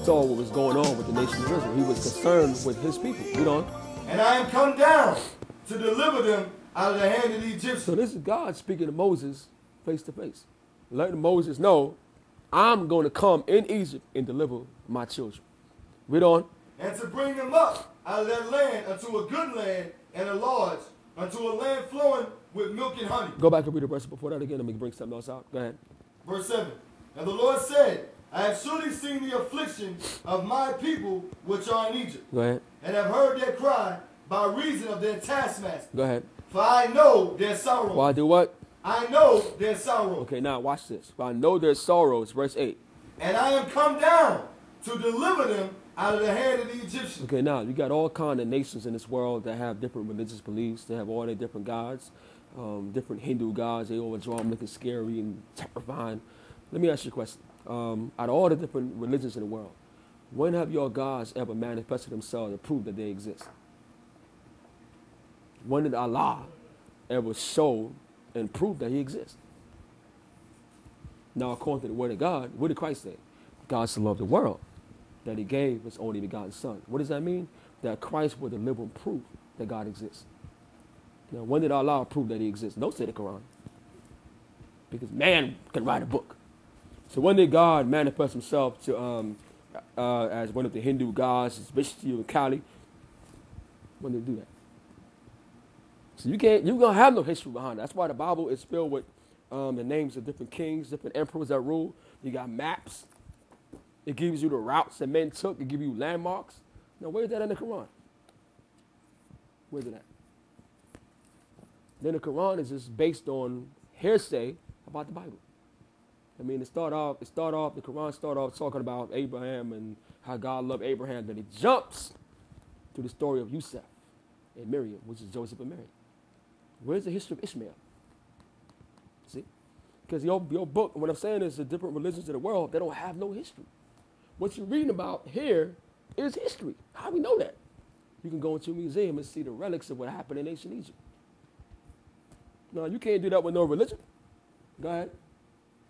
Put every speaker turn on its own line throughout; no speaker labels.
saw what was going on with the nation of Israel. He was concerned with his people. Read on.
And I am come down to deliver them out of the hand of the Egyptians.
So this is God speaking to Moses face to face, letting Moses know, I'm going to come in Egypt and deliver my children. Read on.
And to bring them up out of that land unto a good land and a large, unto a land flowing with milk and honey.
Go back and read the verse before that again. Let me bring something else out. Go ahead.
Verse 7. And the Lord said, I have surely seen the affliction of my people which are in Egypt.
Go ahead.
And have heard their cry by reason of their taskmaster.
Go ahead.
For I know their sorrow.
Why do what?
I know their sorrow.
Okay, now watch this. For I know their sorrows. Verse 8.
And I am come down to deliver them out of the hand of the Egyptians.
Okay, now you got all kind of nations in this world that have different religious beliefs. They have all their different gods, different Hindu gods. They always draw them looking scary and terrifying. Let me ask you a question. Out of all the different religions in the world, when have your gods ever manifested themselves and proved that they exist? When did Allah ever show and prove that he exists? Now, according to the word of God, what did Christ say? God so loved the world that he gave his only begotten son. What does that mean? That Christ was the living proof that God exists. Now, when did Allah prove that he exists? Don't say the Quran. Because man can write a book. So when did God manifest himself to as one of the Hindu gods, Vishnu and Kali? When did he do that? So you're gonna have no history behind it. That's why the Bible is filled with the names of different kings, different emperors that rule. You got maps. It gives you the routes that men took. It gives you landmarks. Now, where's that in the Quran? Where's it at? Then the Quran is just based on hearsay about the Bible. I mean, the Quran started off talking about Abraham and how God loved Abraham. Then it jumps to the story of Yusuf and Miriam, which is Joseph and Mary. Where's the history of Ishmael? See? Because your book, what I'm saying is the different religions of the world, they don't have no history. What you're reading about here is history. How do we know that? You can go into a museum and see the relics of what happened in ancient Egypt. No, you can't do that with no religion. Go ahead.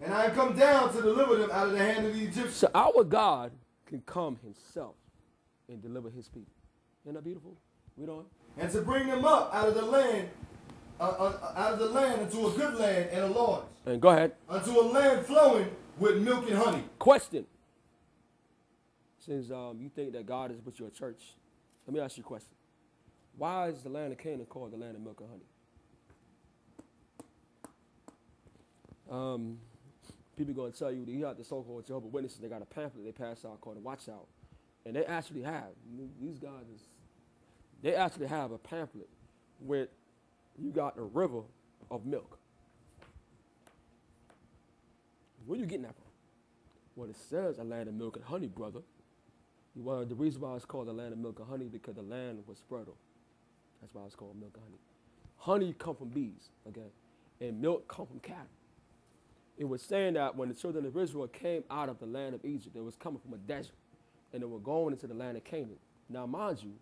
And I have come down to deliver them out of the hand of the Egyptians.
So our God can come himself and deliver his people. Isn't that beautiful? Read on.
And to bring them up out of the land, into a good land and a large.
And go ahead.
Unto a land flowing with milk and honey.
Question. Since you think that God is with your church, let me ask you a question. Why is the land of Canaan called the land of milk and honey? People are going to tell you that you have the so-called Jehovah's Witnesses. They got a pamphlet they pass out called the Watch Out. And they actually have, these guys, they actually have a pamphlet where you got a river of milk. Where are you getting that from? Well, it says a land of milk and honey, brother. Well, the reason why it's called the land of milk and honey because the land was fertile. That's why it's called milk and honey. Honey come from bees, okay? And milk come from cattle. It was saying that when the children of Israel came out of the land of Egypt, they was coming from a desert, and they were going into the land of Canaan. Now, mind you,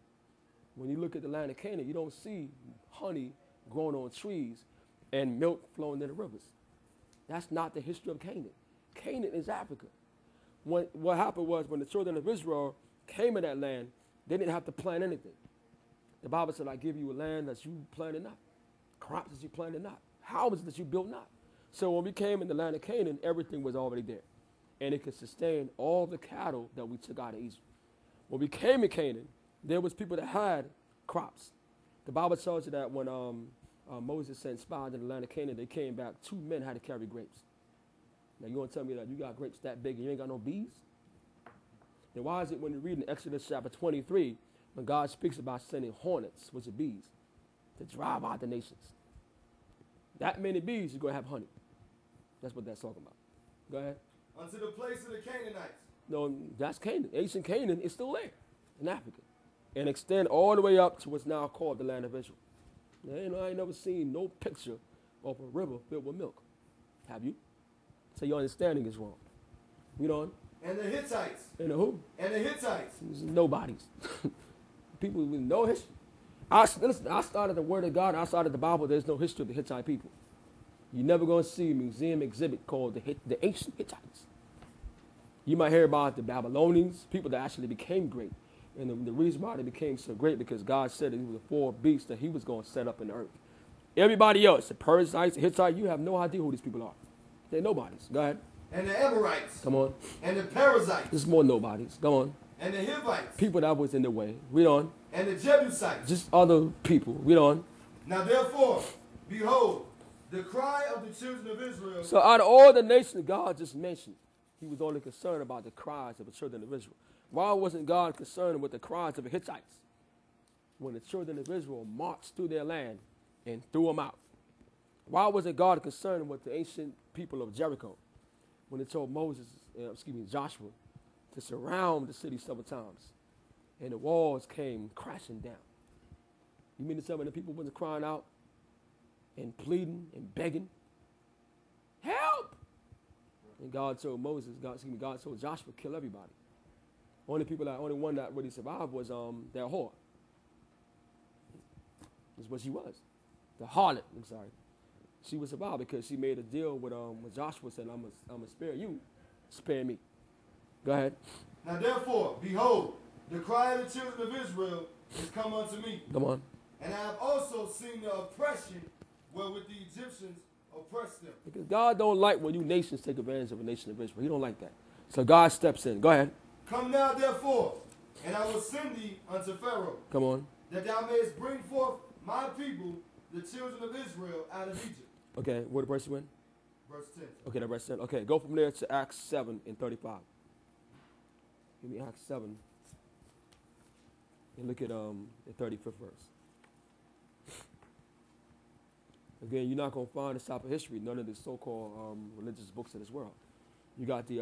when you look at the land of Canaan, you don't see honey growing on trees and milk flowing in the rivers. That's not the history of Canaan. Canaan is Africa. What happened was when the children of Israel came in that land, they didn't have to plant anything. The Bible said, I give you a land that you planted not, crops that you planted not, houses that you built not. So when we came in the land of Canaan, everything was already there. And it could sustain all the cattle that we took out of Egypt. When we came in Canaan, there was people that had crops. The Bible tells you that when Moses sent spies in the land of Canaan, they came back, 2 men had to carry grapes. Now, you want to tell me that you got grapes that big and you ain't got no bees? Then why is it when you read in Exodus chapter 23, when God speaks about sending hornets, which are bees, to drive out the nations? That many bees, you're going to have honey. That's what that's talking about. Go ahead.
Unto the place of the Canaanites.
No, that's Canaan. Ancient Canaan is still there in Africa. And extend all the way up to what's now called the land of Israel. Now, I ain't never seen no picture of a river filled with milk. Have you? So your understanding is wrong. Read on.
And the Hittites.
And the who?
And the Hittites.
Nobody's. People with no history. I started the Word of God. Outside of the Bible, there's no history of the Hittite people. You're never going to see a museum exhibit called the Ancient Hittites. You might hear about the Babylonians, people that actually became great. And the reason why they became so great because God said that he was the four beasts that he was going to set up in the earth. Everybody else, the Perizzites, the Hittites, you have no idea who these people are. They're nobodies. Go ahead.
And the Amorites.
Come on.
And the Perizzites.
There's more nobodies. Go on.
And the Hivites.
People that was in the way. Read on.
And the Jebusites.
Just other people. Read on.
Now therefore, behold, the cry of the children of Israel.
So out of all the nations God just mentioned, he was only concerned about the cries of the children of Israel. Why wasn't God concerned with the cries of the Hittites? When the children of Israel marched through their land and threw them out. Why wasn't God concerned with the ancient people of Jericho? When they told Joshua, to surround the city 7 times. And the walls came crashing down. You mean to tell me the people wasn't crying out and pleading and begging? Help! And God told God told Joshua, kill everybody. Only one that really survived was their whore. That's what she was. The harlot, I'm sorry. She was survived because she made a deal with Joshua, said, I'm gonna spare you, spare me. Go ahead.
Now therefore, behold, the cry of the children of Israel is come unto me.
Come on.
And I have also seen the oppression wherewith the Egyptians oppressed them.
Because God don't like when you nations take advantage of a nation of Israel. He don't like that. So God steps in. Go ahead.
Come now therefore, and I will send thee unto Pharaoh.
Come on.
That thou mayest bring forth my people, the children of Israel, out of Egypt.
Okay, where the verse went?
Verse 10.
Okay, that verse 10. Okay, go from there to Acts 7 and 35. Give me Acts 7 and look at the 35th verse. Again, you're not going to find this type of history, none of the so-called religious books of this world. You got the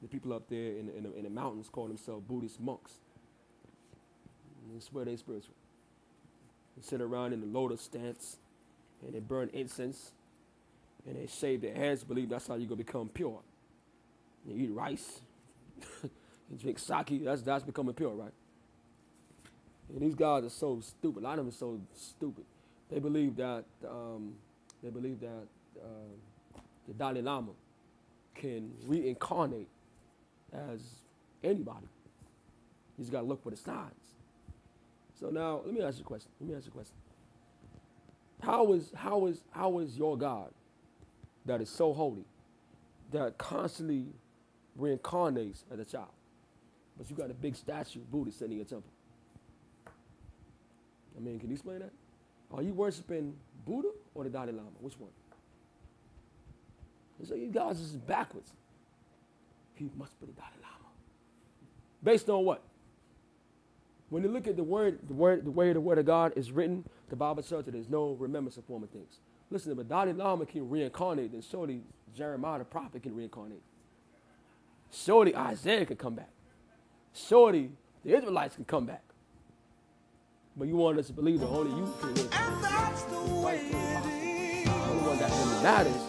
people up there in the mountains calling themselves Buddhist monks. And they swear they're spiritual. They sit around in the lotus stance, and they burn incense, and they shave their heads, believe that's how you're going to become pure. You eat rice, you drink sake, that's becoming pure, right? And these guys are so stupid. A lot of them are so stupid. They believe that the Dalai Lama can reincarnate as anybody. You just got to look for the signs. So now, let me ask you a question. How is your God that is so holy, that constantly reincarnates as a child, but you got a big statue of Buddha sitting in your temple? I mean, can you explain that? Are you worshiping Buddha or the Dalai Lama? Which one? And so you guys is backwards. He must be the Dalai Lama. Based on what? When you look at the way the word of God is written, the Bible says that there's no remembrance of former things. Listen, if a Dalai Lama can reincarnate, then surely Jeremiah the prophet can reincarnate. Surely Isaiah can come back. Surely the Israelites can come back. But you want us to believe that only you can reincarnate. And that's the way it is. The only one that really matters